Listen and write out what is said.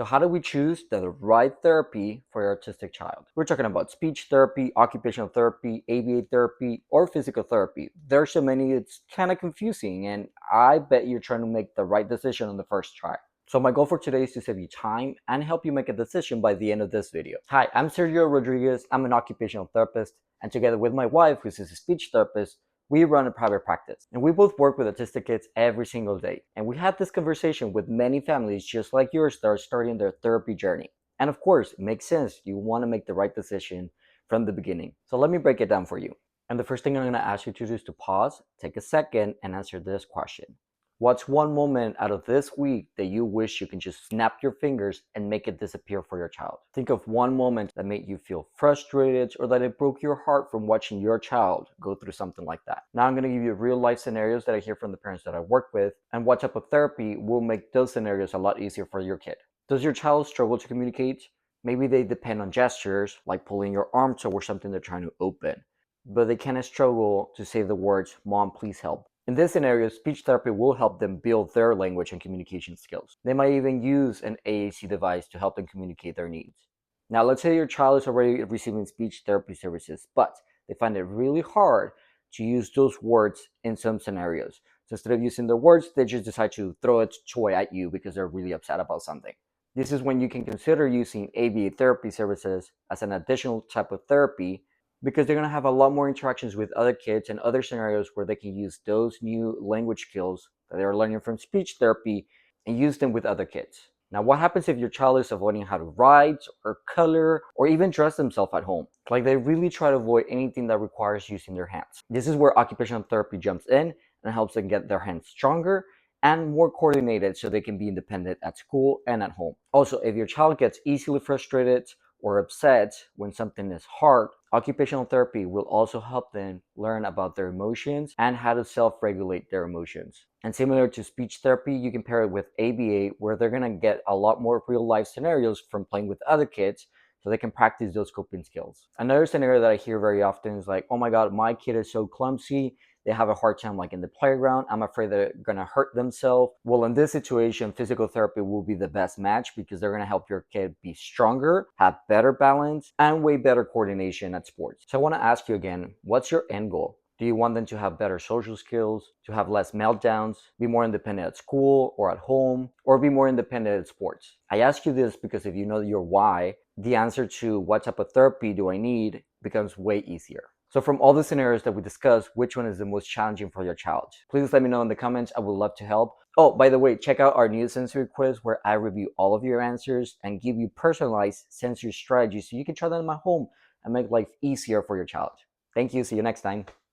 So how do we choose the right therapy for your autistic child? We're talking about speech therapy, occupational therapy, ABA therapy, or physical therapy. There's so many, it's kind of confusing, and I bet you're trying to make the right decision on the first try. So my goal for today is to save you time and help you make a decision by the end of this video. Hi, I'm Sergio Rodriguez. I'm an occupational therapist, and together with my wife, who's a speech therapist, we run a private practice, and we both work with autistic kids every single day. And we had this conversation with many families just like yours that are starting their therapy journey. And of course, it makes sense. You want to make the right decision from the beginning. So let me break it down for you. And the first thing I'm going to ask you to do is to pause, take a second, and answer this question. What's one moment out of this week that you wish you can just snap your fingers and make it disappear for your child? Think of one moment that made you feel frustrated or that it broke your heart from watching your child go through something like that. Now I'm going to give you real life scenarios that I hear from the parents that I work with and what type of therapy will make those scenarios a lot easier for your kid. Does your child struggle to communicate? Maybe they depend on gestures like pulling your arm towards something they're trying to open, but they kind of struggle to say the words, "Mom, please help." In this scenario, speech therapy will help them build their language and communication skills. They might even use an AAC device to help them communicate their needs. Now, let's say your child is already receiving speech therapy services, but they find it really hard to use those words in some scenarios. So instead of using the words, they just decide to throw a toy at you because they're really upset about something. This is when you can consider using ABA therapy services as an additional type of therapy because they're going to have a lot more interactions with other kids and other scenarios where they can use those new language skills that they're learning from speech therapy and use them with other kids. Now, what happens if your child is avoiding how to write or color or even dress themselves at home? Like they really try to avoid anything that requires using their hands. This is where occupational therapy jumps in and helps them get their hands stronger and more coordinated so they can be independent at school and at home. Also, if your child gets easily frustrated or upset when something is hard, occupational therapy will also help them learn about their emotions and how to self-regulate their emotions. And similar to speech therapy, you can pair it with ABA, where they're going to get a lot more real-life scenarios from playing with other kids so they can practice those coping skills. Another scenario that I hear very often is like, oh my God, my kid is so clumsy. They have a hard time like in the playground. I'm afraid they're gonna hurt themselves. Well, in this situation, physical therapy will be the best match because they're gonna help your kid be stronger, have better balance, and way better coordination at sports. So I wanna ask you again, what's your end goal? Do you want them to have better social skills, to have less meltdowns, be more independent at school or at home, or be more independent at sports? I ask you this because if you know your why, the answer to what type of therapy do I need becomes way easier. So from all the scenarios that we discussed, which one is the most challenging for your child? Please let me know in the comments. I would love to help. Oh, by the way, check out our new sensory quiz where I review all of your answers and give you personalized sensory strategies so you can try them at home and make life easier for your child. Thank you. See you next time.